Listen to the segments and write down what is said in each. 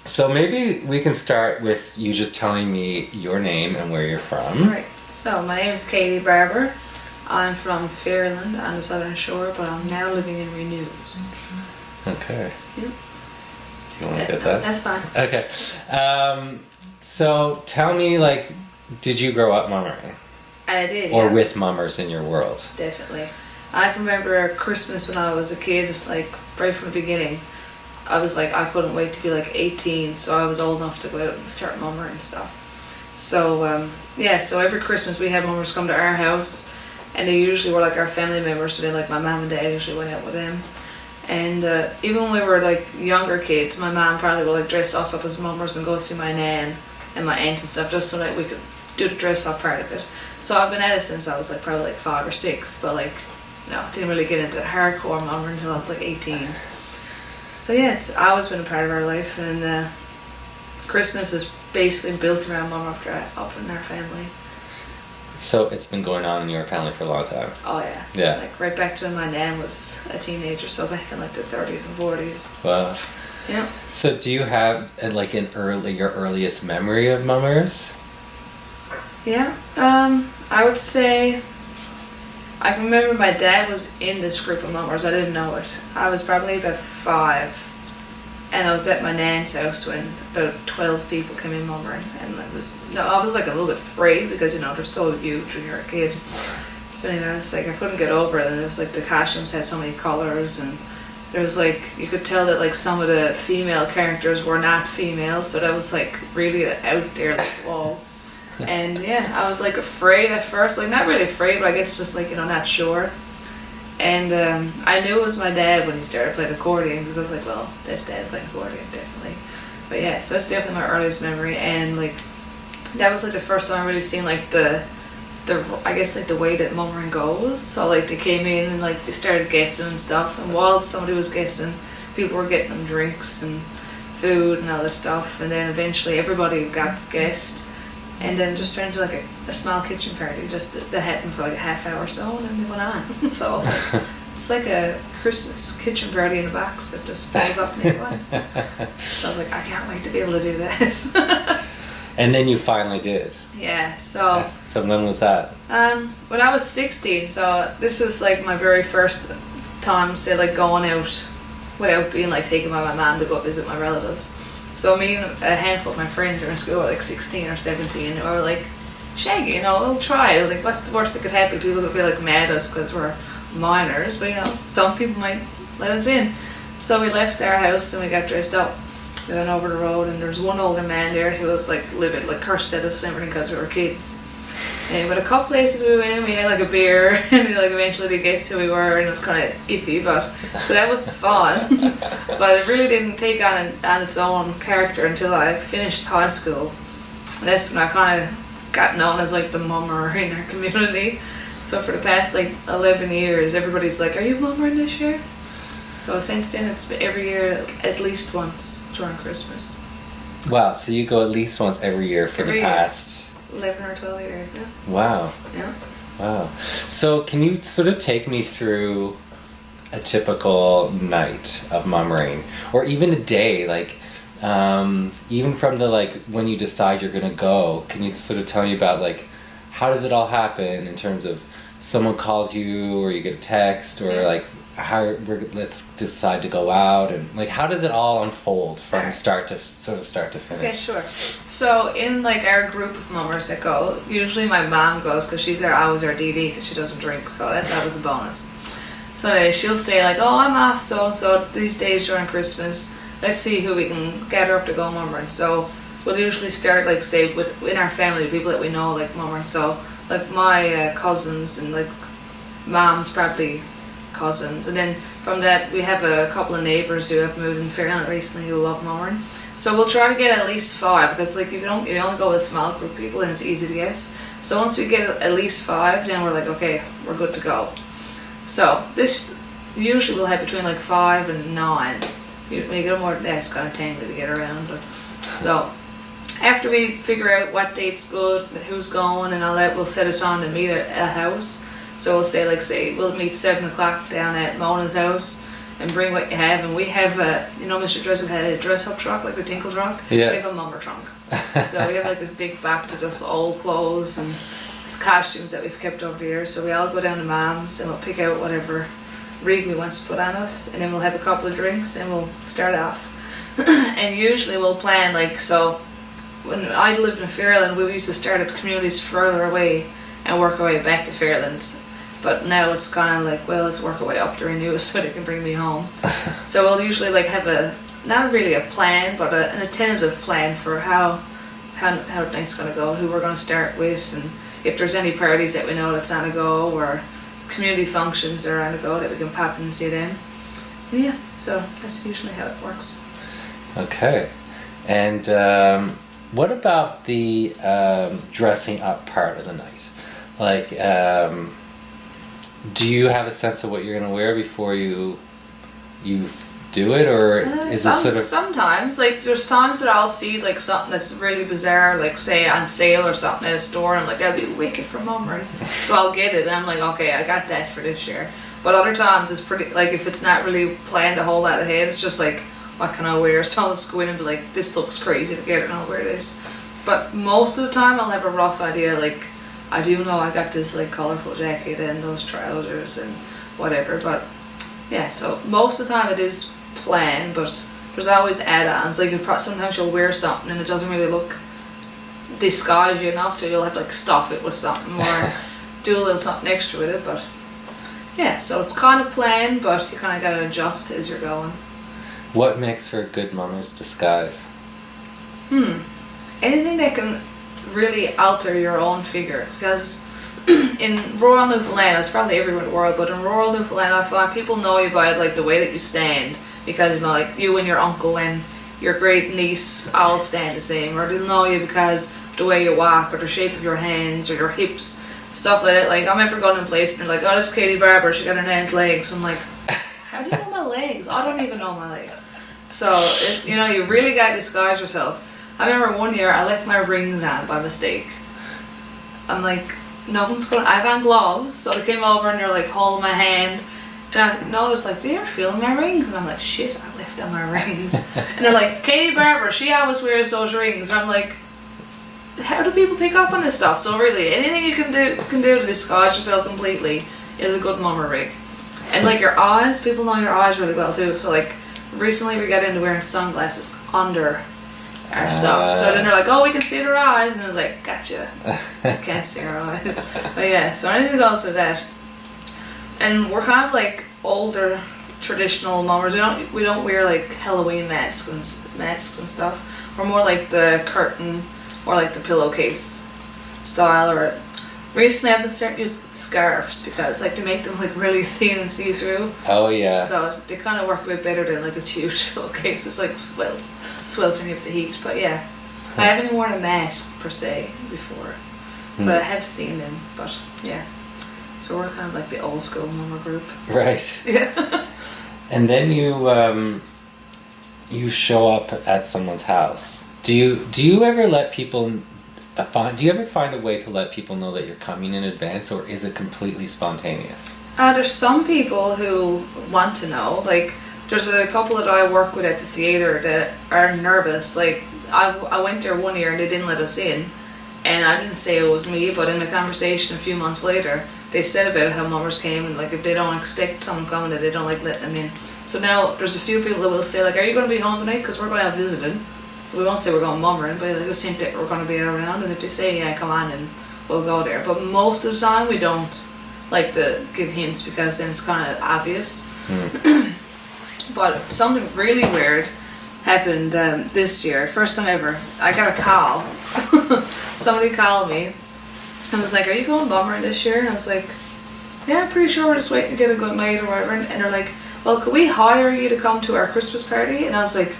So maybe we can start with you just telling me your name and where you're from. Right. So my name is Katie Barbour. I'm from Fairland on the Southern Shore, but I'm now living in Renews. Okay. Yep. Do you want to get that? That's fine. Okay. So tell me, did you grow up mummering? I did. Or yeah. with mummers in your world? Definitely. I can remember Christmas when I was a kid, right from the beginning. I was I couldn't wait to be 18, so I was old enough to go out and start mummering and stuff. So, so every Christmas we had mummers come to our house, and they usually were our family members, so they my mum and dad usually went out with them. And even when we were younger kids, my mum probably would dress us up as mummers and go see my nan and my aunt and stuff, just so that we could do the dress up part of it. So I've been at it since I was probably 5 or 6, but didn't really get into hardcore mummering until I was 18. So yeah, it's always been a part of our life, and Christmas is basically built around mum up in our family. So it's been going on in your family for a long time? Oh yeah. Yeah. Right back to when my nan was a teenager, so back in the 30s and 40s. Wow. Yeah. So do you have your earliest memory of mummers? Yeah. I would say I can remember my dad was in this group of mummers. I didn't know it. I was probably about 5, and I was at my nan's house when about 12 people came in mummering, and I was a little bit afraid because they're so huge when you're a kid. So anyway, I was I couldn't get over it, and it was the costumes had so many colors, and there was you could tell that some of the female characters were not female, so that was really out there, whoa. And yeah, I was afraid at first, not really afraid, but I guess just not sure. And I knew it was my dad when he started playing accordion, because I was well, that's dad playing accordion, definitely. But yeah, so that's definitely my earliest memory, and that was the first time I really seen the I guess the way that mummering goes. So they came in and they started guessing and stuff, and while somebody was guessing, people were getting them drinks and food and all that stuff, and then eventually everybody got guessed. And then just turned into a small kitchen party, just that happened for a half hour or so, and then they went on. So I was it's a Christmas kitchen party in a box that just blows up and everyone. So I was I can't wait to be able to do that. And then you finally did. Yeah, so when was that? When I was 16, so this was my very first time, say going out without being taken by my mom to go visit my relatives. So me and a handful of my friends are in school were 16 or 17, and we were Shaggy, we'll try it. What's the worst that could happen? People would be mad at us because we're minors, but some people might let us in. So we left our house and we got dressed up. We went over the road, and there was one older man there who was livid, cursed at us and everything because we were kids. But a couple places we went in, we had a beer, and eventually they guessed who we were, and it was kind of iffy, but so that was fun. But it really didn't take on its own character until I finished high school. And that's when I kind of got known as the mummer in our community. So for the past 11 years, everybody's "Are you mummering this year?" So since then, it's been every year at least once during Christmas. Wow, so you go at least once every year for the past 11 or 12 years, yeah. Wow. Yeah. Wow. So can you sort of take me through a typical night of mummering, or even a day, even from the when you decide you're gonna go? Can you sort of tell me about how does it all happen in terms of someone calls you, or you get a text, or let's decide to go out, and how does it all unfold from start to finish? Okay, sure. So in our group of mummers that go, usually my mom goes because she's always our DD because she doesn't drink, so that's always a bonus. So anyway, she'll say oh, I'm off so these days during Christmas, let's see who we can gather up to go mummering. So we'll usually start say in our family, people that we know mummering. So my cousins and mom's probably cousins, and then from that we have a couple of neighbours who have moved in Fairland recently who love mummering. So we'll try to get at least 5, because if you only go with a small group of people, then it's easy to guess. So once we get at least 5, then we're okay, we're good to go. So this usually will have between 5 and 9. When you get more than that, it's kind of tangled to get around. So after we figure out what date's good, who's going and all that, we'll set a time to meet at a house. So we'll say we'll meet 7 o'clock down at Mona's house, and bring what you have. And we have Mr. Dressel had a dress up truck, like the Tinkle truck. Yeah. We have a mummer trunk. So we have like this big box of just old clothes and costumes that we've kept over the years. So we all go down to Mom's and we'll pick out whatever rig we want to put on us, and then we'll have a couple of drinks and we'll start off. And usually we'll plan so when I lived in Fairland, we used to start at communities further away and work our way back to Fairland. But now it's kind of like, well, let's work our way up to Renew so they can bring me home. So we'll usually have not really a plan, but a tentative plan for how the night's going to go, who we're going to start with, and if there's any parties that we know that's on a go, or community functions that are on a go that we can pop in and see them. And yeah, so that's usually how it works. Okay. And what about the dressing up part of the night? Like, do you have a sense of what you're going to wear before you do it, or is it sort of... Sometimes, there's times that I'll see something that's really bizarre, say on sale or something at a store, and that'd be wicked for Mummer, so I'll get it and I'm like, okay, I got that for this year. But other times it's pretty, if it's not really planned a whole lot ahead, it's just what can I wear? So I'll just go in and be like, this looks crazy to get it, and I'll wear this. But most of the time I'll have a rough idea, I do know I got this colourful jacket and those trousers and whatever, but yeah, so most of the time it is planned, but there's always add-ons. Sometimes you'll wear something and it doesn't really look disguise you enough, so you'll have to stuff it with something or do a little something extra with it. But yeah, so it's kind of planned, but you kind of got to adjust as you're going. What makes for a good mummer's disguise? Anything that can really alter your own figure, because in rural Newfoundland, it's probably everywhere in the world, but in rural Newfoundland I find people know you by the way that you stand, because you and your uncle and your great niece all stand the same, or they'll know you because the way you walk or the shape of your hands or your hips, stuff like that. I'm ever going in a place and they're like, oh, that's Katie Barbour, she got her nan's legs. I'm like, how do you know my legs? I don't even know my legs. So you really got to disguise yourself. I remember one year I left my rings on by mistake. I'm like, nothing's going. I have on gloves, so they came over and they're holding my hand, and I noticed do you ever feel my rings? And I'm like, shit, I left on my rings. And they're like, Katie Barbour, she always wears those rings. And I'm like, how do people pick up on this stuff? So really, anything you can do to disguise yourself completely is a good mummer rig. And your eyes, people know your eyes really well too. So recently we got into wearing sunglasses under our stuff. So then they're like, oh, we can see their eyes, and I was like, gotcha. Can't see our eyes. But yeah, so anything goes with that. And we're kind of older traditional mummers. We don't wear Halloween masks and stuff. We're more the curtain or the pillowcase style. Or recently I've been starting to use scarves because they make them really thin and see through. Oh yeah. So they kind of work a bit better than the huge pillowcases sweltering with the heat. But yeah, I haven't worn a mask per se before, but I have seen them. But yeah, so we're kind of the old school mummer group. Right. Yeah. And then you show up at someone's house. Do you ever let people do you ever find a way to let people know that you're coming in advance, or is it completely spontaneous? There's some people who want to know. There's a couple that I work with at the theatre that are nervous. I went there one year and they didn't let us in, and I didn't say it was me, but in the conversation a few months later, they said about how mummers came, and if they don't expect someone coming, that they don't let them in. So now there's a few people that will say are you going to be home tonight? Because we're going out visiting. We won't say we're going mummering, but they just hint that we're going to be around, and if they say yeah, come on, and we'll go there. But most of the time we don't like to give hints, because then it's kind of obvious. But something really weird happened this year. First time ever. I got a call. Somebody called me and was like, are you going mummering this year? And I was like, yeah, I'm pretty sure we're just waiting to get a good night or whatever. And they're like, well, could we hire you to come to our Christmas party? And I was like,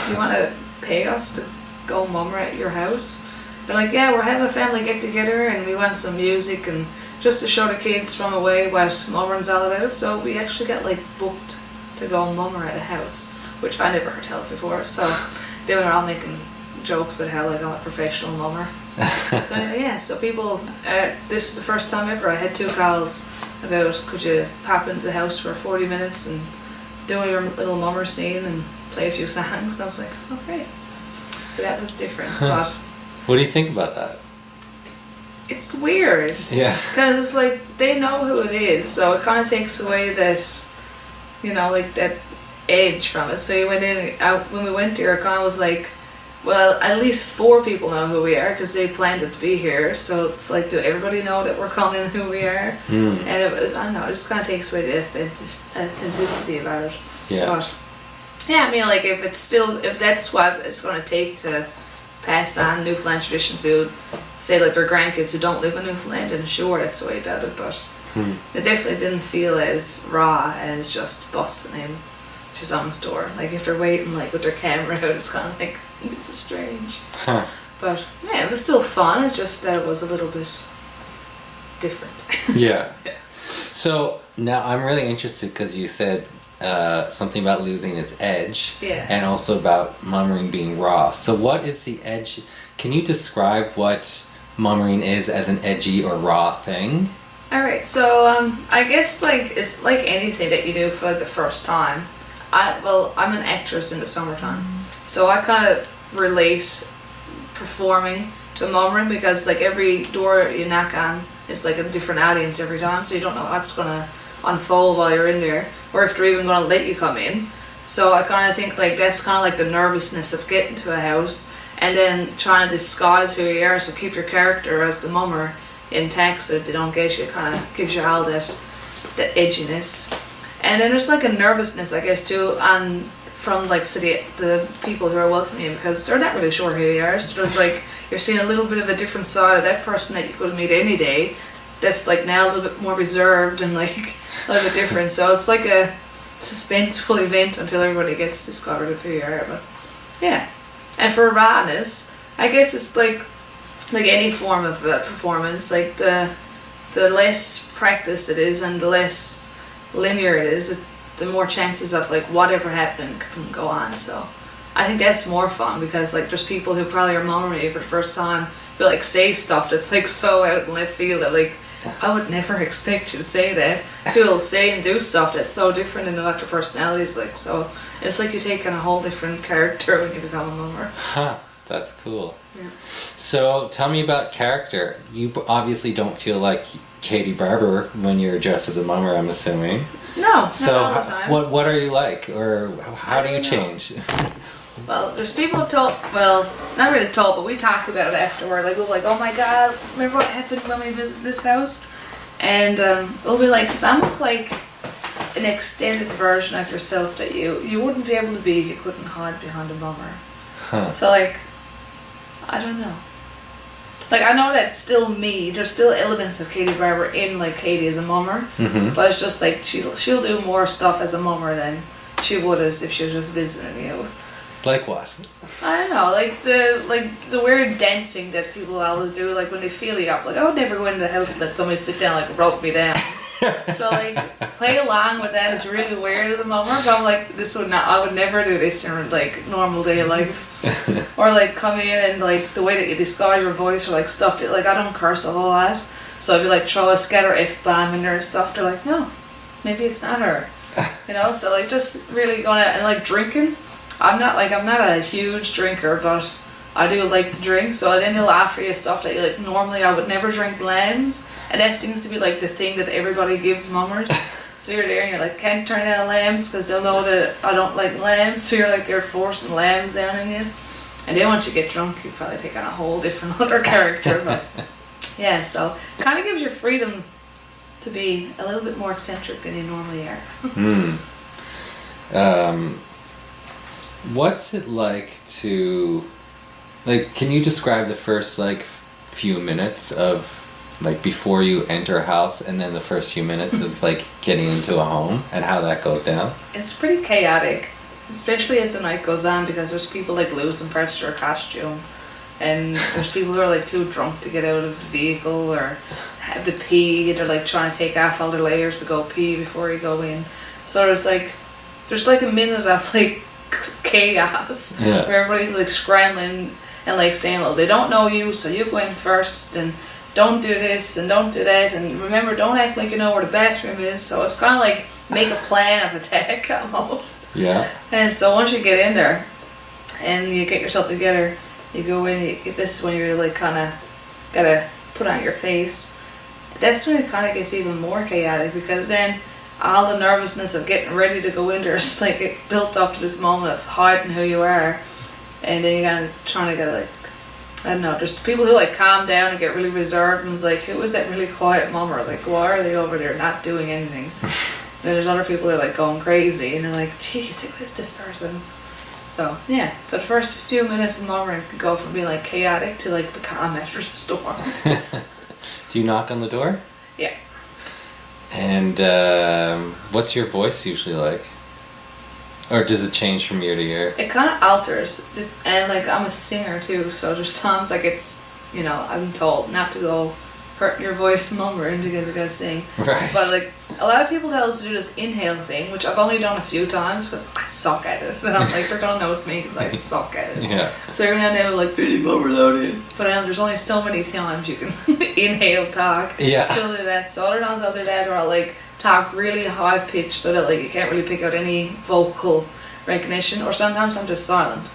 you want to pay us to go mummer at your house? They're like, yeah, we're having a family get together and we want some music and just to show the kids from away what mummering's all about. So we actually got booked to go mummer at a house, which I never heard tell of before. So they were all making jokes about how I'm a professional mummer. So anyway, yeah, so people, this is the first time ever I had 2 calls about could you pop into the house for 40 minutes and do your little mummer scene and play a few songs. And I was like, okay. So that was different. But What do you think about that? it's weird. Yeah. Because, like, they know who it is, so it kind of takes away that, you know, like, that edge from it. So you went in, when we went there, it kind of was like, well, at least 4 people know who we are because they planned it to be here. So it's like, do everybody know that we're coming and who we are? And it was, I don't know, it just kind of takes away the authenticity about it. Yeah. But, yeah, I mean, like, if that's what it's going to take to pass on Newfoundland traditions to, say, like, their grandkids who don't live in Newfoundland, and sure, that's the way about it, but it definitely didn't feel as raw as just busting in to some store. Like, if they're waiting, like, with their camera out, it's kind of like, this is strange. Huh. But, yeah, it was still fun, it's just that it was a little bit different. Yeah. So, now I'm really interested because you said something about losing its edge, and also about mummering being raw. So what is the edge? Can you describe what mummering is as an edgy or raw thing? Alright, so I guess like it's like anything that you do for like the first time. I'm an actress in the summertime, so I kind of relate performing to mummering because like every door you knock on is like a different audience every time, so you don't know what's gonna unfold while you're in there, or if they're even going to let you come in. So I kind of think like that's kind of like the nervousness of getting to a house and then trying to disguise who you are, so keep your character as the mummer intact so they don't get you. It kind of gives you all that edginess. And then there's like a nervousness, I guess, too, from like the people who are welcoming you, because they're not really sure who you are. So there's like, you're seeing a little bit of a different side of that person that you could meet any day that's like now a little bit more reserved and like a little bit different. So it's like a suspenseful event until everybody gets discovered of who you are. But yeah, and for rawness, I guess it's like any form of performance, like the less practiced it is and the less linear it is, the more chances of like whatever happened can go on. So I think that's more fun because like there's people who probably are mumming you for the first time who like say stuff that's like so out in left field that like I would never expect you to say that. Who'll say and do stuff that's so different than what their personality is like. So it's like you take on a whole different character when you become a mummer. Huh, that's cool. Yeah. So tell me about character. You obviously don't feel like Katie Barbour when you're dressed as a mummer, I'm assuming. No, so not all the time. What are you like, or how do you change? Well, there's people who've told, well, not really told, but we talk about it afterward. Like, we'll be like, oh my god, remember what happened when we visited this house? And we'll be like, it's almost like an extended version of yourself that you wouldn't be able to be if you couldn't hide behind a mummer. Huh. So, like, I don't know. Like, I know that's still me. There's still elements of Katie Barbour in, like, Katie as a mummer. Mm-hmm. But it's just, like, she'll do more stuff as a mummer than she would as if she was just visiting you. Like what? I don't know, like the weird dancing that people always do, like when they feel you up. Like, I would never go into the house and let somebody sit down, like, rope me down. So, like, play along with that is really weird as a mummer, but I'm like, I would never do this in, like, normal day life. Or, like, come in and, like, the way that you disguise your voice or, like, stuff that, like, I don't curse a whole lot. So I'd be like, throw a scatter F-bomb in there and stuff. They're like, no, maybe it's not her. You know, so, like, just really going out and, like, drinking. I'm not a huge drinker, but I do like to drink, so then they'll offer you stuff that you like. Normally I would never drink lambs, and that seems to be like the thing that everybody gives mummers. So you're there and you're like, can't turn down lambs because they'll know that I don't like lambs, so you're like, they're forcing lambs down in you. And then once you get drunk, you probably take on a whole different other character, but yeah, so it kind of gives you freedom to be a little bit more eccentric than you normally are. What's it like to, like, can you describe the first, like, few minutes of, like, before you enter a house and then the first few minutes of, like, getting into a home and how that goes down? It's pretty chaotic, especially as the night goes on, because there's people, like, losing parts of their costume, and there's people who are, like, too drunk to get out of the vehicle or have to pee. They're, like, trying to take off all their layers to go pee before you go in. So there's like a minute of, like, chaos where everybody's like scrambling and like saying, well, they don't know you, so you go in first, and don't do this and don't do that, and remember, don't act like you know where the bathroom is. So it's kind of like make a plan of attack almost. Yeah. And so once you get in there and you get yourself together, you go in, this is when you're like kind of gotta put on your face. That's when it kind of gets even more chaotic, because then all the nervousness of getting ready to go in there is like it built up to this moment of hiding who you are, and then you gotta trying to get like, I don't know, there's people who like calm down and get really reserved and it's like, who is that really quiet mummer? Like, why are they over there not doing anything? And then there's other people that are like going crazy and they're like, geez, who is this person? So yeah, so the first few minutes of mummering can go from being like chaotic to like the calm after the storm. Do you knock on the door? Yeah. And what's your voice usually like? Or does it change from year to year? It kind of alters, and like I'm a singer too, so there's times like it's, you know, I'm told not to go hurt your voice mummering because you're gonna sing. Right. But like a lot of people tell us to do this inhale thing, which I've only done a few times because I suck at it, and I'm like, they're gonna notice me because I suck at it. Yeah. So every now and then I'm like, really mummer that in. But there's only so many times you can inhale talk. Yeah. So I'll do that. So other times I'll do that, or I'll like talk really high pitched so that like you can't really pick out any vocal recognition, or sometimes I'm just silent,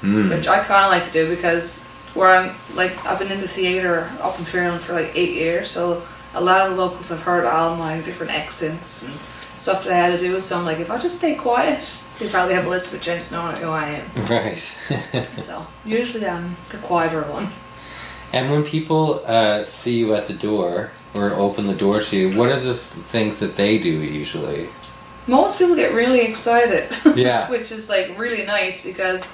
which I kind of like to do because where I'm like, I've been in the theatre up in Fairland for like 8 years, so a lot of the locals have heard all my different accents and stuff that I had to do, so I'm like, if I just stay quiet, they probably have a less of a chance knowing who I am. Right. So usually I'm the quieter one. And when people see you at the door or open the door to you, what are the things that they do usually? Most people get really excited. Yeah. Which is like really nice, because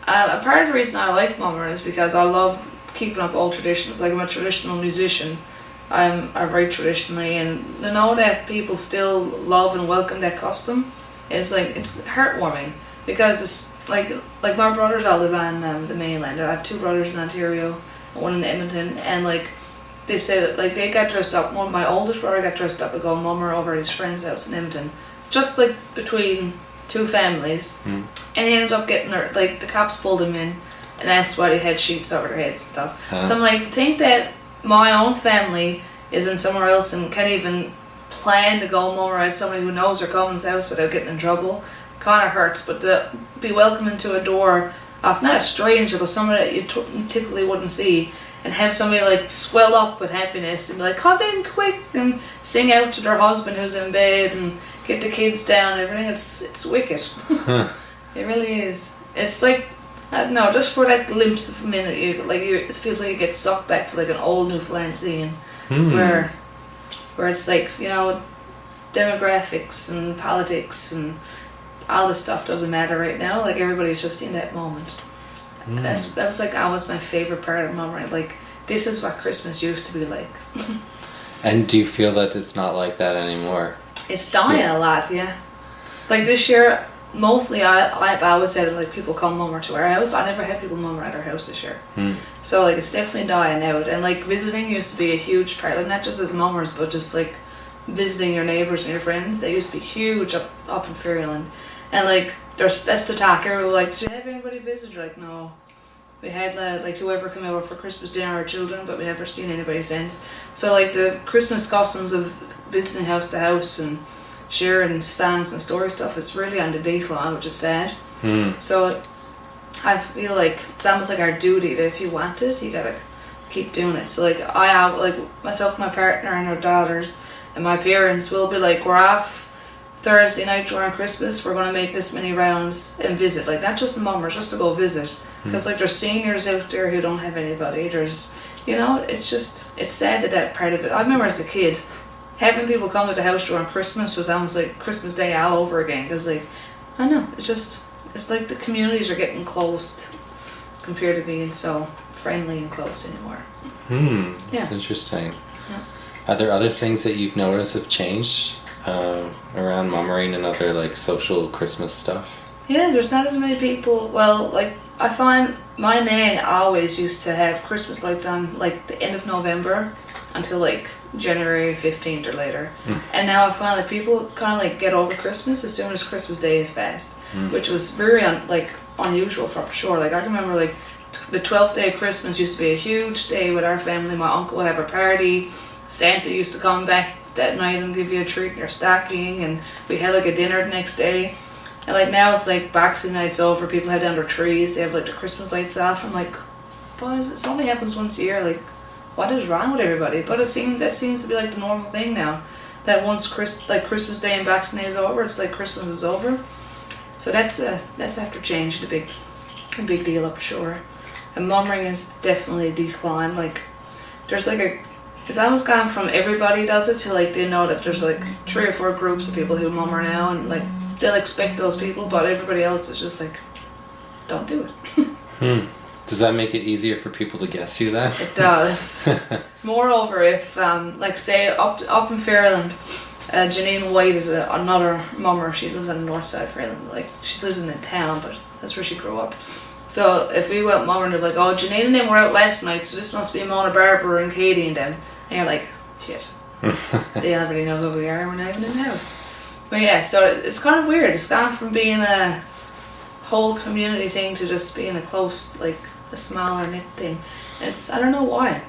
a part of the reason I like mummering is because I love keeping up old traditions. Like, I'm a traditional musician. I write traditionally, and to know that people still love and welcome that custom is like, it's heartwarming, because it's like my brothers all live on the mainland. I have 2 brothers in Ontario, one in Edmonton, and like they say that like they got dressed up. My oldest brother got dressed up to go mummer over at his friend's house in Edmonton, just like between 2 families, and he ended up getting like the cops pulled him in and asked why they had sheets over their heads and stuff. So I'm like, to think that my own family is in somewhere else and can't even plan to go mummer at somebody who knows they're coming to house without getting in trouble kind of hurts. But to be welcomed into a door of not a stranger but somebody that you typically wouldn't see, and have somebody like swell up with happiness and be like, come in quick, and sing out to their husband who's in bed and get the kids down and everything, it's wicked. It really is. It's like, I don't know, just for that glimpse of a minute, it feels like you get sucked back to like an old Newfoundland scene, where it's like, you know, demographics and politics and all this stuff doesn't matter right now. Like, everybody's just in that moment. And that was like always my favorite part of mummering. Like, this is what Christmas used to be like. And do you feel that it's not like that anymore? It's dying a lot, yeah. Like this year, mostly I've always said like people come mummer to our house. I never had people mummer at our house this year. So like it's definitely dying out. And like visiting used to be a huge part, like not just as mummers, but just like visiting your neighbours and your friends. They used to be huge up in Fairland. And like that's the talk. Everyone like, did you have anybody visit? You're like, no. We had like whoever came over for Christmas dinner, our children, but we never seen anybody since. So like the Christmas customs of visiting house to house and sharing songs and story stuff is really on the decline, which is sad. So I feel like it's almost like our duty that if you want it, you gotta keep doing it. So like I have like myself, my partner, and our daughters, and my parents will be like, we're off Thursday night during Christmas, we're gonna make this many rounds and visit, like not just the mummers, just to go visit. Because like there's seniors out there who don't have anybody. There's, you know, it's sad that part of it. I remember as a kid, having people come to the house during Christmas was almost like Christmas Day all over again. Because like, I don't know, it's like the communities are getting closed compared to being so friendly and close anymore. That's interesting. Yeah. Are there other things that you've noticed have changed around mummering and other like social Christmas stuff? Yeah, there's not as many people. Well, like I find my nan always used to have Christmas lights on like the end of November until like January 15th or later. And now I find that people kind of like get over Christmas as soon as Christmas Day is passed, which was very unusual for sure. Like I can remember like the 12th day of Christmas used to be a huge day with our family. My uncle would have a party. Santa used to come back that night and give you a treat in your stocking, and we had like a dinner the next day. And like now it's like Boxing Night's over, people have down their trees, they have like the Christmas lights off. I'm like, boys, it only happens once a year. Like, what is wrong with everybody? But that seems to be like the normal thing now. That once Christmas Day and Boxing Day is over, it's like Christmas is over. So that's after change, a big deal up sure. And mummering is definitely declined. Like, there's like it's almost gone from everybody does it to like they know that there's like 3 or 4 groups of people who mummer now, and like they'll expect those people, but everybody else is just like, don't do it. Does that make it easier for people to guess you then? It does. Moreover, if like say up in Fairland, Janine White is another mummer. She lives on the north side of Fairland. Like, she lives in the town, but that's where she grew up. So if we went mummering, they'd be like, oh, Janine and them were out last night, so this must be Mona Barbour and Katie and them. And you're like, shit. They already know who we are, we're not even in the house. But yeah, so it's kind of weird. It's gone from being a whole community thing to just being a close, like a smaller knit thing. And I don't know why.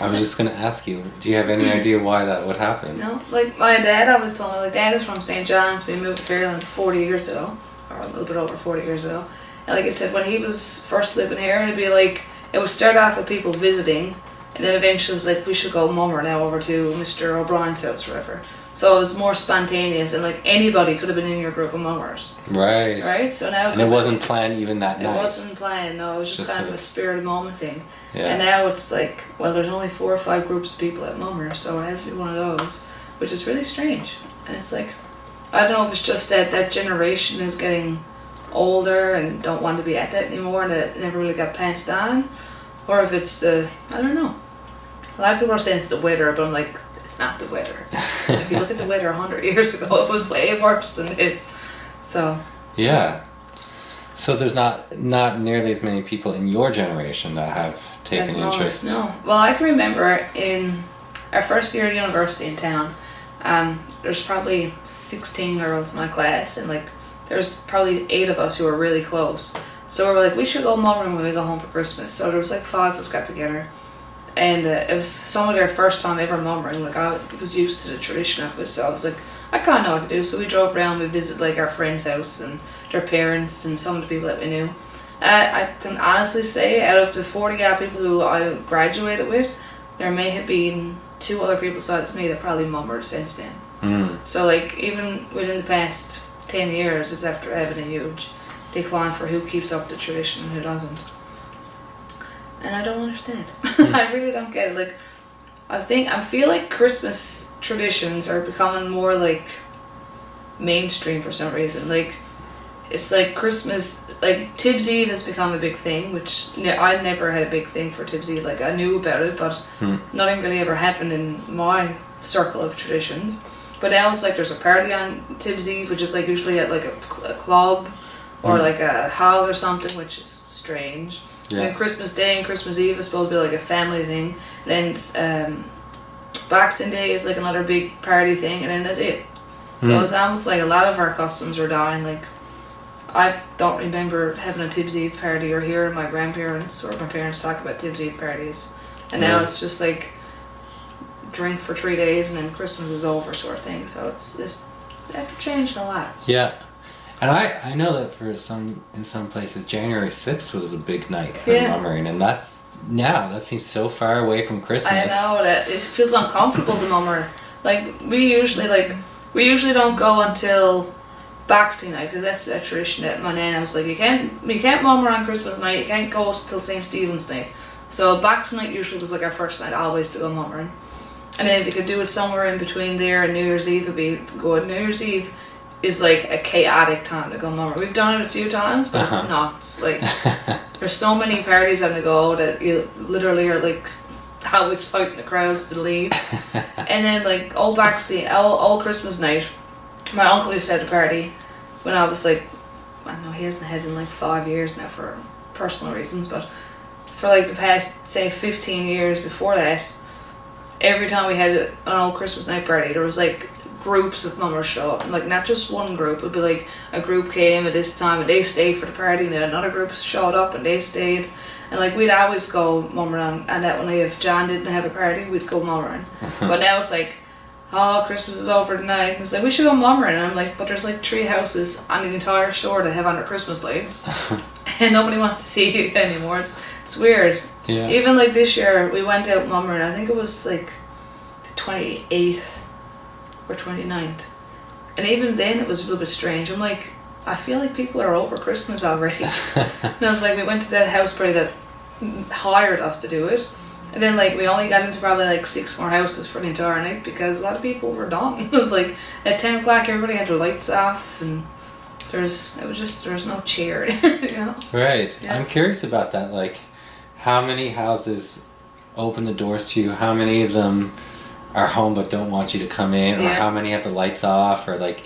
I was just going to ask you, do you have any idea why that would happen? No, like my dad always told me, like, Dad is from St. John's, we moved to Fairland 40 years ago, or a little bit over 40 years ago. And like I said, when he was first living here, it'd be like, it would start off with people visiting, and then eventually it was like, we should go mummer now over to Mr. O'Brien's house or whatever. So it was more spontaneous, and like anybody could have been in your group of mummers. Right. Right? So now and it wasn't planned even that night. It wasn't planned, no, it was just kind of a spirit of the moment thing. Yeah. And now it's like, well, there's only 4 or 5 groups of people at mummer, so it has to be one of those, which is really strange. And it's like, I don't know if it's just that generation is getting older and don't want to be at that anymore, and it never really got passed on, or if it's I don't know. A lot of people are saying it's the weather, but I'm like, it's not the weather. If you look at the weather 100 years ago, it was way worse than this. So yeah. So there's not nearly as many people in your generation that have taken interest. No. Well, I can remember in our first year at university in town, there's probably 16 girls in my class, and like there's probably 8 of us who are really close. So we were like, we should go mummering when we go home for Christmas. So there was like 5 of us got together. And it was some of their first time ever mummering. Like, I was used to the tradition of it, so I was like, I kind of know what to do. So we drove around, we visited like our friend's house and their parents and some of the people that we knew. I can honestly say, out of the 40 odd people who I graduated with, there may have been 2 other people besides me that probably mummered since then. So like, even within the past 10 years, it's after having a huge decline for who keeps up the tradition and who doesn't. And I don't understand. I really don't get it. Like, I feel like Christmas traditions are becoming more like mainstream for some reason. Like, it's like Christmas, like Tibbs Eve has become a big thing, which I never had a big thing for Tibbs Eve. Like, I knew about it, but nothing really ever happened in my circle of traditions. But now it's like there's a party on Tibbs Eve, which is like usually at like a club or like a hall or something, which is strange. Yeah. And Christmas Day and Christmas Eve is supposed to be like a family thing. Then Boxing Day is like another big party thing, and then that's it. So it's almost like a lot of our customs are dying. Like, I don't remember having a Tibbs Eve party or hearing my grandparents or my parents talk about Tibbs Eve parties. And now it's just like drink for 3 days and then Christmas is over sort of thing. So it's after changing a lot. Yeah. And I know that in some places, January 6th was a big night for mummering, and that seems so far away from Christmas. I know that it feels uncomfortable to mummer. Like, we usually don't go until Boxing Night, because that's a tradition that my nana was like, you can't mummer on Christmas night, you can't go till St. Stephen's night. So Boxing Night usually was like our first night always to go mummering. And then if you could do it somewhere in between there and New Year's Eve, it'd be good. New Year's Eve is like a chaotic time to go mummer. We've done it a few times, but it's nuts. Like, there's so many parties on the go that you literally are like always fighting the crowds to leave. And then like old Christmas night, my uncle used to have a party when I was like, I don't know, he hasn't had it in like 5 years now for personal reasons, but for like the past say 15 years before that, every time we had an old Christmas night party, there was like groups of mummers show up. Like, not just one group, it'd be like a group came at this time and they stayed for the party, and then another group showed up and they stayed. And like, we'd always go mummering, and that when if John didn't have a party, we'd go mummering. But now it's like oh, Christmas is over tonight. And it's like, we should go mummering. And I'm like, but there's like 3 houses on the entire shore that have on their Christmas lights. And nobody wants to see you anymore. It's weird. Yeah. Even like this year, we went out mummering. I think it was like the 28th or 29th. And even then it was a little bit strange. I'm like, I feel like people are over Christmas already. And I was like, we went to that house party that hired us to do it. And then like we only got into probably like 6 more houses for the entire night because a lot of people were done. It was like at 10 o'clock everybody had their lights off and there was no cheer, you know? Right. Yeah. I'm curious about that. Like, how many houses open the doors to you? How many of them are home but don't want you to come in? Or how many have the lights off? Or like,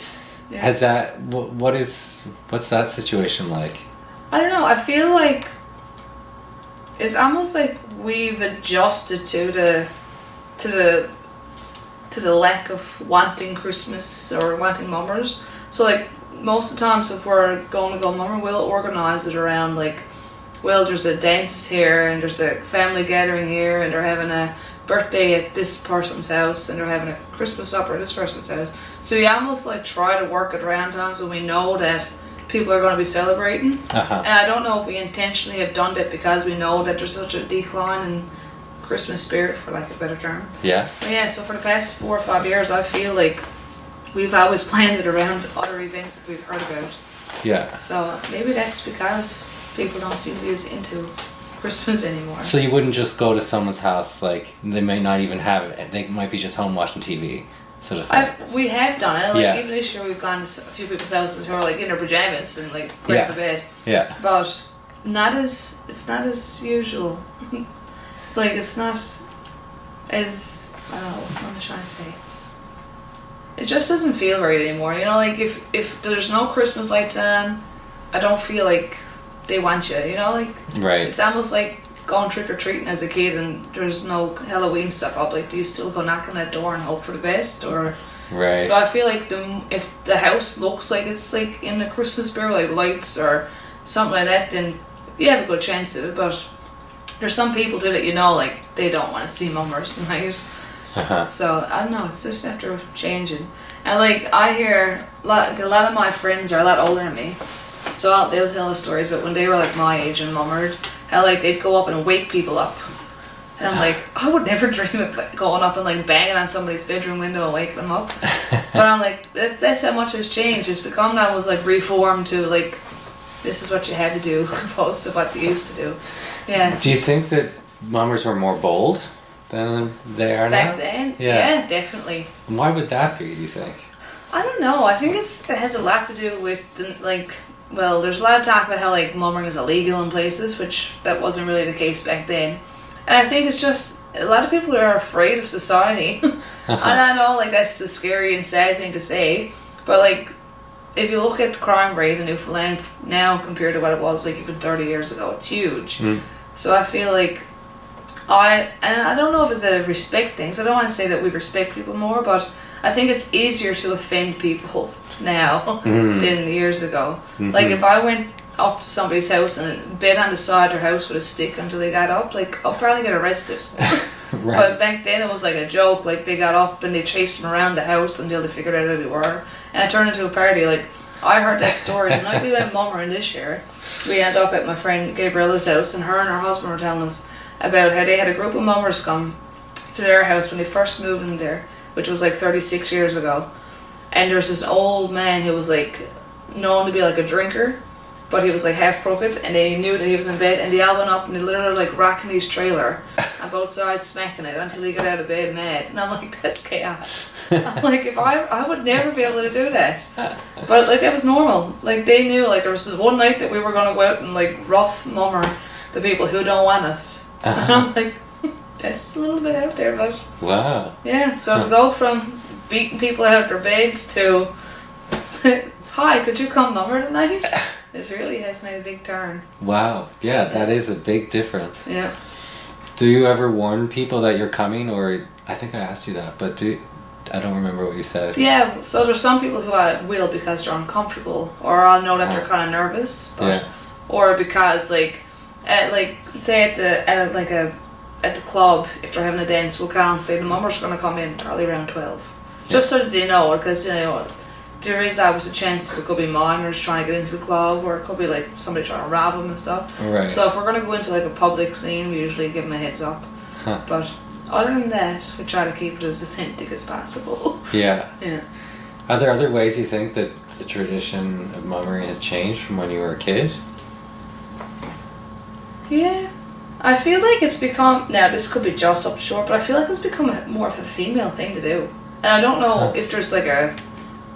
has that, what's that situation like? I don't know. I feel like it's almost like we've adjusted to the lack of wanting Christmas or wanting mummers. So like most of the times if we're going to go mummer, we'll organise it around like, well, there's a dance here and there's a family gathering here and they're having a birthday at this person's house and they're having a Christmas supper at this person's house. So we almost like try to work it around times when we know that people are going to be celebrating. And I don't know if we intentionally have done that because we know that there's such a decline in Christmas spirit, for lack of a better term. Yeah. But yeah, so for the past 4 or 5 years I feel like we've always planned it around other events that we've heard about. Yeah. So maybe that's because people don't seem to be as into Christmas anymore. So you wouldn't just go to someone's house, like, they may not even have it. They might be just home watching TV, sort of thing. We have done it. Like even this year we've gone to a few people's houses who are like in their pajamas and like right to bed. Yeah. But it's not as usual. Like it's not as, I don't know, what am I trying to say? It just doesn't feel right anymore. You know, like if there's no Christmas lights on, I don't feel like they want you, you know, like right. It's almost like going trick-or-treating as a kid and there's no Halloween stuff up. Like, do you still go knock on that door and hope for the best? Or right. So I feel like if the house looks like it's like in the Christmas spirit, like lights or something like that, then you have a good chance of it. But there's some people too that you know, like they don't want to see mummers tonight. So I don't know, it's just after changing. And like I hear a lot of my friends are a lot older than me, so they'll tell us stories about when they were like my age and mummered, how like they'd go up and wake people up. And I'm like, I would never dream of going up and like banging on somebody's bedroom window and waking them up. But I'm like, that's how much has changed. It's become now was like reformed to like, this is what you had to do opposed to what they used to do. Yeah. Do you think that mummers were more bold than they are now? Back then? Yeah, definitely. And why would that be, do you think? I don't know. I think it has a lot to do with well, there's a lot of talk about how like mummering is illegal in places, which that wasn't really the case back then. And I think it's just a lot of people are afraid of society. And I know like that's a scary and sad thing to say, but like if you look at the crime rate in Newfoundland now compared to what it was like even 30 years ago, it's huge. So I feel like I don't know if it's a respect thing, so I don't want to say that we respect people more, but I think it's easier to offend people now than years ago. Like if I went up to somebody's house and bed on the side of their house with a stick until they got up, like I'll probably get arrested. Right. But back then it was like a joke, like they got up and they chased them around the house until they figured out who they were, and it turned into a party. Like I heard that story the night we went mummering this year. We ended up at my friend Gabriella's house, and her husband were telling us about how they had a group of mummers come to their house when they first moved in there, which was like 36 years ago. And there's this old man who was like known to be like a drinker, but he was like half crooked, and they knew that he was in bed, and they all went up and they literally like rocking his trailer on both sides, smacking it until he got out of bed mad. And I'm like, that's chaos. I'm like, if I would never be able to do that. But like that was normal. Like they knew like there was this one night that we were gonna go out and like rough mummer the people who don't want us. And I'm like, that's a little bit out there, but wow. Yeah, so to go from beating people out of their beds to hi, could you come mummer tonight? It really has made a big turn. Wow. Yeah, that is a big difference. Yeah. Do you ever warn people that you're coming, or I think I asked you that, but I don't remember what you said. Yeah, so there's some people who I will because they're uncomfortable, or I'll know that they're kind of nervous, but, or because like say at the club, if they're having a dance, we'll call and say the mummer's going to come in probably around 12. Just so that they know, because there is always a chance that it could be minors trying to get into the club, or it could be like somebody trying to rob them and stuff. Right. So if we're going to go into like a public scene, we usually give them a heads up. Huh. But other than that, we try to keep it as authentic as possible. Yeah. Yeah. Are there other ways you think that the tradition of mummering has changed from when you were a kid? Yeah. I feel like it's become, now this could be just up short, but I feel like it's become more of a female thing to do. And I don't know if there's like a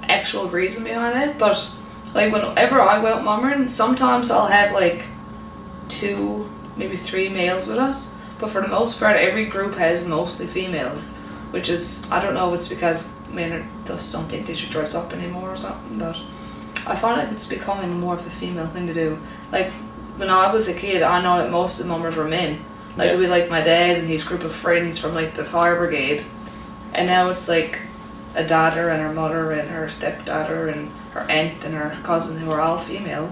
actual reason behind it, but like whenever I go out mummering, sometimes I'll have like 2, maybe 3 males with us, but for the most part every group has mostly females, which is, I don't know if it's because men just don't think they should dress up anymore or something, but I find like it's becoming more of a female thing to do. Like when I was a kid, I know that most of the mummers were men. Like it'd be like my dad and his group of friends from like the fire brigade, and now it's like a daughter and her mother and her stepdaughter and her aunt and her cousin who are all female.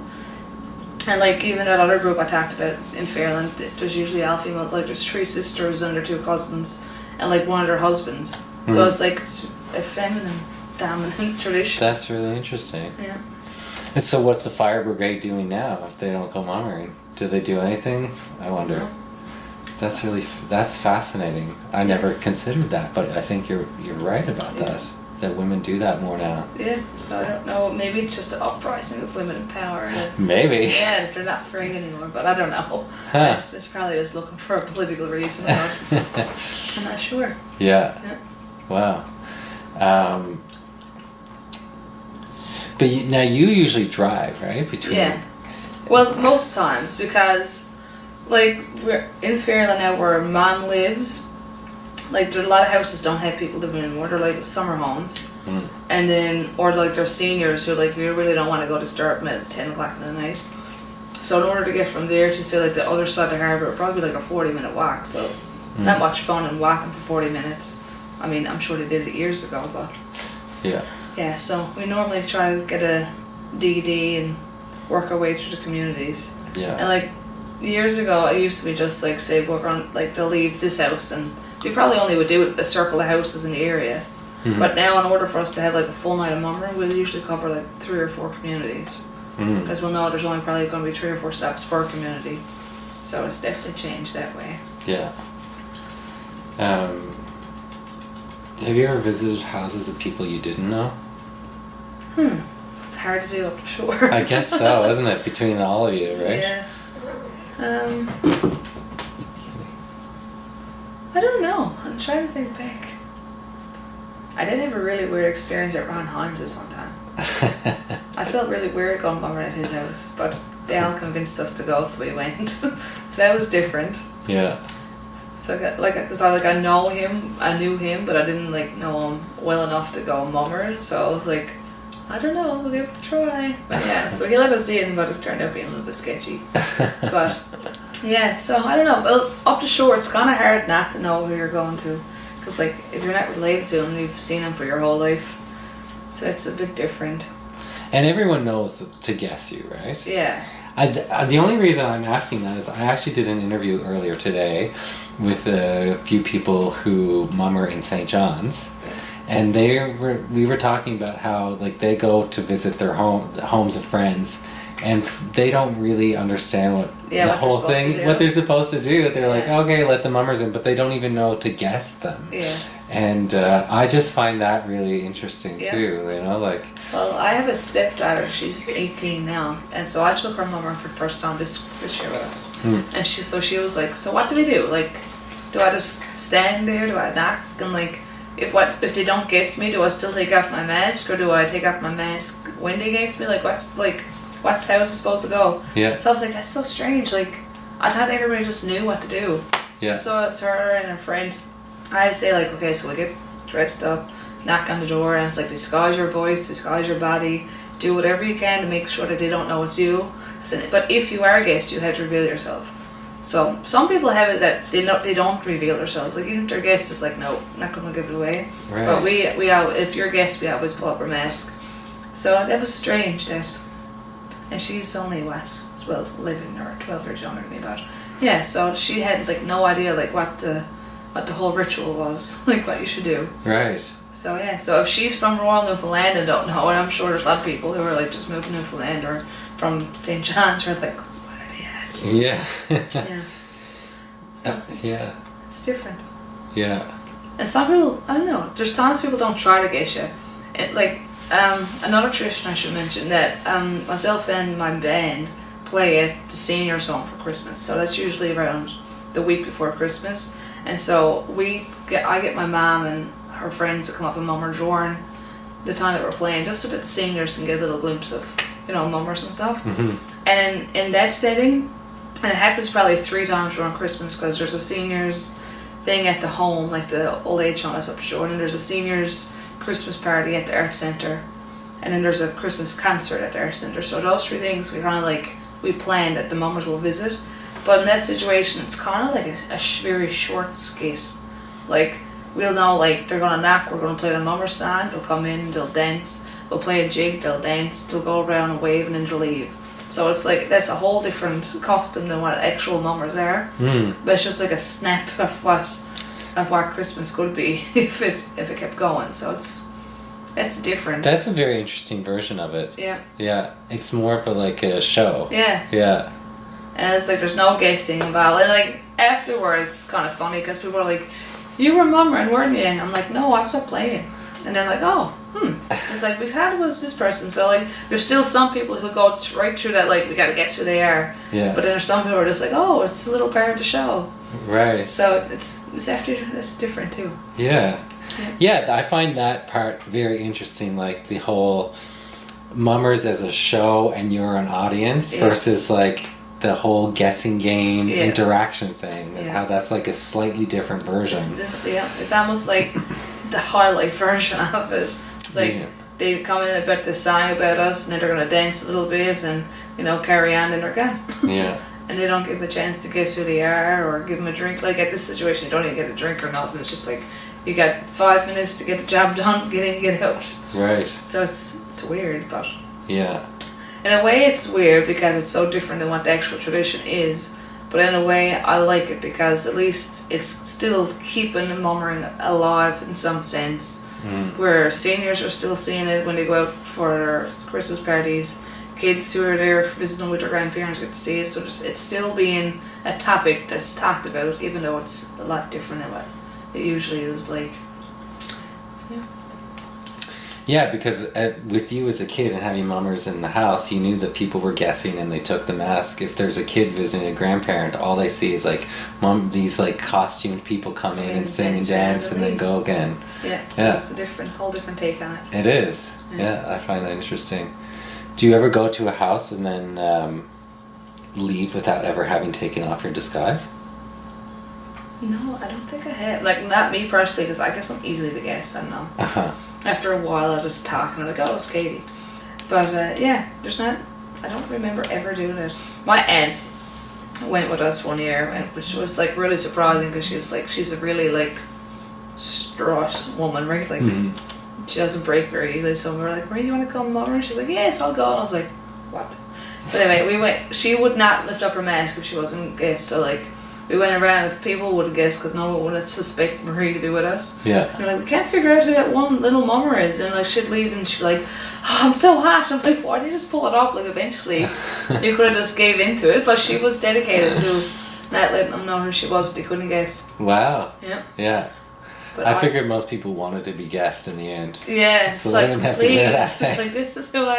And like even that other group I talked about in Fairland, there's usually all females. Like there's 3 sisters and their 2 cousins and like one of their husbands. So it's like a feminine dominant tradition. That's really interesting. Yeah. And so what's the fire brigade doing now if they don't go mummering? Do they do anything? I wonder. No. That's fascinating. I never considered that, but I think you're right about that. That women do that more now. Yeah, so I don't know, maybe it's just an uprising of women in power. Maybe. Yeah, they're not afraid anymore, but I don't know. Huh. It's probably just looking for a political reason. I'm not sure. Yeah. Wow. But now you usually drive, right? Yeah. Well, most times, because like we're in Fairland now where Mom lives. Like there are a lot of houses don't have people living anymore. They're like summer homes, and then or like they're seniors who like we really don't want to go disturb them at 10 o'clock in the night. So in order to get from there to say like the other side of the harbour, it'd probably be like a 40-minute walk. So not much fun in walking for 40 minutes. I mean, I'm sure they did it years ago, but yeah. So we normally try to get a DD and work our way through the communities. Yeah. And like years ago, it used to be just like say we're on like they'll leave this house and. We probably only would do a circle of houses in the area, but now in order for us to have like a full night of mummering, we'll usually cover like 3 or 4 communities because we'll know there's only probably going to be 3 or 4 stops per community, so it's definitely changed that way. Yeah. Have you ever visited houses of people you didn't know? It's hard to do, I'm sure. I guess so, isn't it? Between all of you, right? Yeah. I don't know. I'm trying to think back. I did have a really weird experience at Ron Hines' one time. I felt really weird going mumming at his house, but they all convinced us to go, so we went. So that was different. Yeah. So because I know him, I knew him, but I didn't like know him well enough to go mummer. So I was like, I don't know, we'll give it a try. But yeah, so he let us in, but it turned out being a little bit sketchy. But yeah, so I don't know. Well, up the shore, it's kind of hard not to know who you're going to, because like if you're not related to him, you've seen him for your whole life, so it's a bit different. And everyone knows to guess you, right? Yeah. The only reason I'm asking that is I actually did an interview earlier today with a few people who mummer in St. John's, and we were talking about how like they go to visit their homes of friends. And they don't really understand what they're supposed to do. They're like, okay, let the mummers in, but they don't even know to guess them. Yeah. And I just find that really interesting too. You know, like. Well, I have a stepdaughter. She's 18 now, and so I took her mummer for the first time this year with us. And she was like, so what do we do? Like, do I just stand there? Do I knock? And like, if they don't guess me, do I still take off my mask, or do I take off my mask when they guess me? Like, what's how it's supposed to go? Yeah. So I was like, that's so strange. Like, I thought everybody just knew what to do. Yeah. So it's her and her friend. I say like, okay, so we get dressed up, knock on the door, and it's like, disguise your voice, disguise your body, do whatever you can to make sure that they don't know it's you. I said, but if you are a guest, you have to reveal yourself. So some people have it that they don't reveal themselves. Like even if they're guests, it's like, no, I'm not going to give it away. Right. But if you're a guest, we always pull up our mask. So that was strange that. And she's only 11 or 12 years younger than me, but yeah. So she had like no idea like what the whole ritual was, like what you should do. Right. So yeah, so if she's from Royal Newfoundland and don't know it, I'm sure there's a lot of people who are like just moved to Newfoundland or from St. John's who are like, what are they at? Yeah. Yeah. So it's different. Yeah. And some people, I don't know, there's times people don't try to get you. It, like, another tradition I should mention that myself and my band play at the seniors' home for Christmas. So that's usually around the week before Christmas. And so I get my mom and her friends to come up and mummer during the time that we're playing, just so that the seniors can get a little glimpse of, mummers and stuff. Mm-hmm. And in that setting, and it happens probably 3 times during Christmas, because there's a seniors thing at the home, like the old age home that's up shore, and there's a seniors Christmas party at the Arts Centre, and then there's a Christmas concert at the Arts Centre. So those 3 things we plan that the mummers will visit. But in that situation, it's kind of like a very short skit. Like, we'll know, like, they're going to knock, we're going to play the mummer stand, they'll come in, they'll dance, we'll play a jig, they'll dance, they'll go around and wave, and then they'll leave. So it's like, that's a whole different costume than what actual mummers are. But it's just like a snap of what Christmas could be if it kept going. So it's different. That's a very interesting version of it. Yeah. Yeah. It's more of a show. Yeah. Yeah. And it's like there's no guessing involved. And like afterwards, it's kind of funny because people are like, "You were mummering, weren't you?" And I'm like, "No, I stopped playing." And they're like, "Oh, It's like, we had was this person." So like, there's still some people who go right through that. Like, we gotta guess who they are. Yeah. But then there's some who are just like, "Oh, it's a little part of the show." Right. So it's different too. Yeah. Yeah, I find that part very interesting. Like the whole mummers as a show and you're an audience versus like the whole guessing game interaction thing, and how that's like a slightly different version. It's almost like the highlight version of it. It's like they come in about to sing about us, and then they're gonna dance a little bit, and carry on, and they're gone. Yeah. And they don't give them a chance to guess who they are or give them a drink. Like at this situation, you don't even get a drink or nothing. It's just like you got 5 minutes to get the job done, get in, get out. Right. So it's weird, but yeah. In a way, it's weird because it's so different than what the actual tradition is. But in a way, I like it because at least it's still keeping mummering alive in some sense. Where seniors are still seeing it when they go out for their Christmas parties. Kids who are there visiting with their grandparents get to see it. So it's still being a topic that's talked about, even though it's a lot different than what it usually is like. So, yeah. Yeah, because with you as a kid and having mummers in the house, you knew that people were guessing and they took the mask. If there's a kid visiting a grandparent, all they see is like these like costumed people come in and sing and dance and then go again. Yeah, so it's a whole different take on it. It is. Yeah, I find that interesting. Do you ever go to a house and then leave without ever having taken off your disguise? No, I don't think I have. Like, not me personally, because I guess I'm easily to guess. I don't know. Uh-huh. After a while, I just talk and I'm like, "Oh, it's Katie." But there's not. I don't remember ever doing it. My aunt went with us one year, which was like really surprising because she was like, she's a really like straught woman, right? Like she doesn't break very easily. So we were like, "Marie, you want to come, Mother?" And she's like, "Yes, I'll go." And I was like, "What?" So anyway, we went. She would not lift up her mask if she wasn't guessed. So like, we went around and people would guess because no one would suspect Marie to be with us. Yeah. And we're like, we can't figure out who that one little mummer is. And like, she'd leave and she'd be like, "Oh, I'm so hot." I'm like, why did you just pull it up? Like, eventually, you could have just gave into it. But she was dedicated to not letting them know who she was if they couldn't guess. Wow. Yeah. Yeah. But I figured most people wanted to be guessed in the end. Yeah. It's so like, please. It's like, this is who I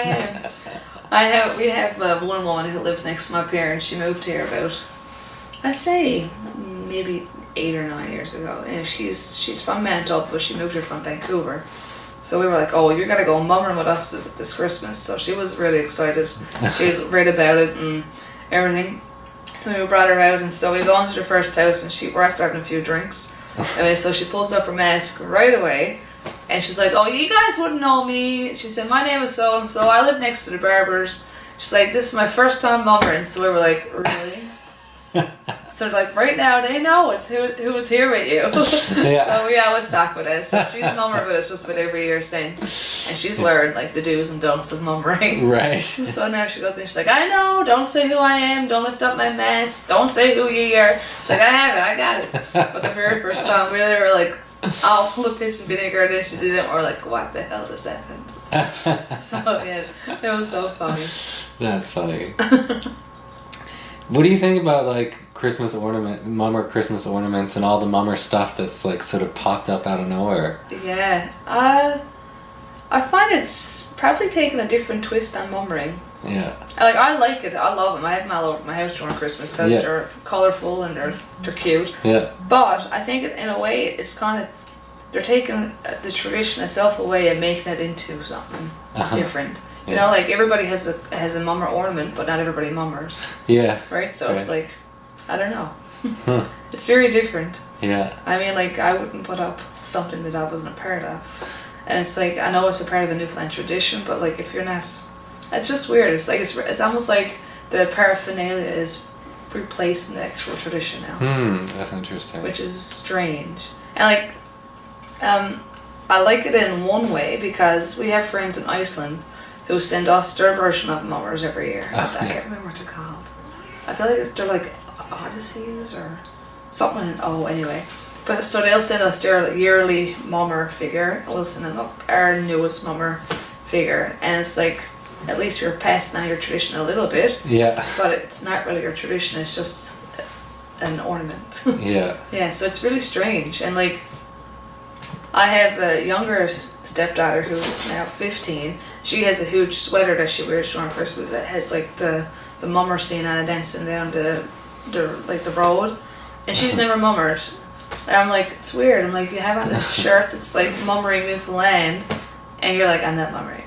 am. We have one woman who lives next to my parents. She moved here about, I'd say maybe 8 or 9 years ago. And she's from Manitoba, but she moved here from Vancouver. So we were like, "Oh, you're gonna go mummering with us this Christmas." So she was really excited. She read about it and everything. So we brought her out, and so we go into the first house, and we're after having a few drinks. Anyway, so she pulls up her mask right away, and she's like, "Oh, you guys wouldn't know me." She said, "My name is so and so. I live next to the Barbours." She's like, "This is my first time mummering." So we were like, "Really?" So like, right now they know it's who was here with you. Yeah. So we always talk with us. So she's mummered with us just about every year since, and she's learned like the do's and don'ts of mummering. Right. So now she goes in, she's like, "I know, don't say who I am, don't lift up my mask, don't say who ye are." She's like, "I have it, I got it." But the very first time we were like, all full of piss and vinegar, and then she did it, and we're like, what the hell just happened? So yeah, it was so funny. That's funny. What do you think about like Christmas mummer Christmas ornaments and all the mummer stuff that's like sort of popped up out of nowhere? Yeah, I find it's probably taking a different twist on mummering. Yeah. I like it. I love them. I have them all over my house during Christmas because they're colourful and they're cute. Yeah. But I think in a way it's kind of, they're taking the tradition itself away and making it into something different. You know, like everybody has a mummer ornament, but not everybody mummers. Yeah. Right? So it's like, I don't know. It's very different. Yeah. I mean, like, I wouldn't put up something that I wasn't a part of. And it's like, I know it's a part of the Newfoundland tradition, but like, if you're not, it's just weird. It's like, it's almost like the paraphernalia is replacing the actual tradition now. That's interesting. Which is strange. And like, I like it in one way because we have friends in Iceland who send us their version of mummers every year. I can't remember what they're called. I feel like they're like Odysseys or something. Oh, anyway. But so they'll send us their yearly mummer figure. We'll send them up our newest mummer figure, and it's like, at least you're passing on your tradition a little bit. Yeah. But it's not really your tradition. It's just an ornament. Yeah. Yeah. So it's really strange, and like, I have a younger stepdaughter who's now 15. She has a huge sweater that she wears during Christmas that has like the mummer scene on it dancing down the road, and she's never mummered. And I'm like, it's weird. I'm like, you have on this shirt that's like mummering Newfoundland, and you're like, I'm not mummering.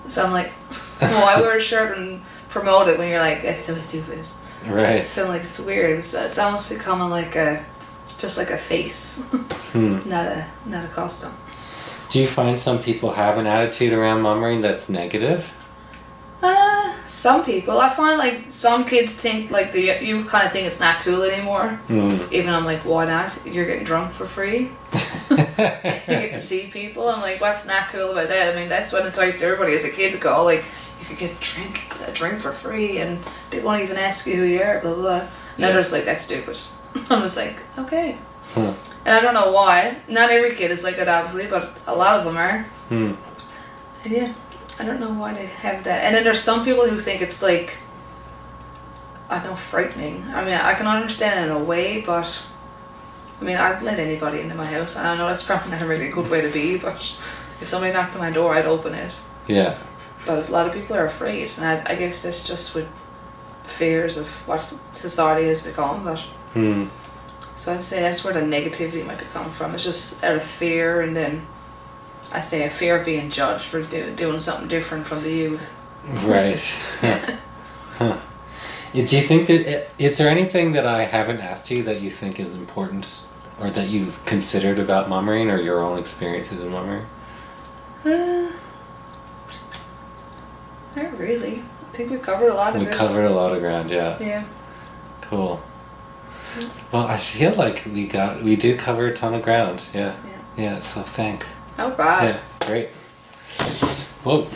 So I'm like, well, I wear a shirt and promote it when you're like, that's so stupid. Right. So I'm like, it's weird. It's almost becoming like just like a face, not a costume. Do you find some people have an attitude around mummering that's negative? Some people. I find like some kids think like you kind of think it's not cool anymore. Even I'm like, why not? You're getting drunk for free. You get to see people. I'm like, what's not cool about that? I mean, that's what enticed everybody as a kid to go. Like, you could get a drink for free, and they won't even ask you who you are. Blah blah. Blah. And they're just like, that's stupid. I'm just like, okay. And I don't know why. Not every kid is like that, obviously, but a lot of them are. And yeah, I don't know why they have that. And then there's some people who think it's like, I don't know, frightening. I mean, I can understand it in a way, but I mean, I'd let anybody into my house. And I know that's probably not a really good way to be, but if somebody knocked on my door, I'd open it. Yeah. But a lot of people are afraid, and I guess that's just with fears of what society has become. But so I'd say that's where the negativity might be coming from. It's just out of fear, and then I say a fear of being judged for doing something different from the youth. Right. Do you think that is there anything that I haven't asked you that you think is important, or that you've considered about mummering, or your own experiences in mummering? Not really. I think we covered a lot of it. We covered a lot of ground, yeah. Yeah. Cool. Well, I feel like we did cover a ton of ground. Yeah. Yeah, so thanks. No problem. Yeah, great. Whoa.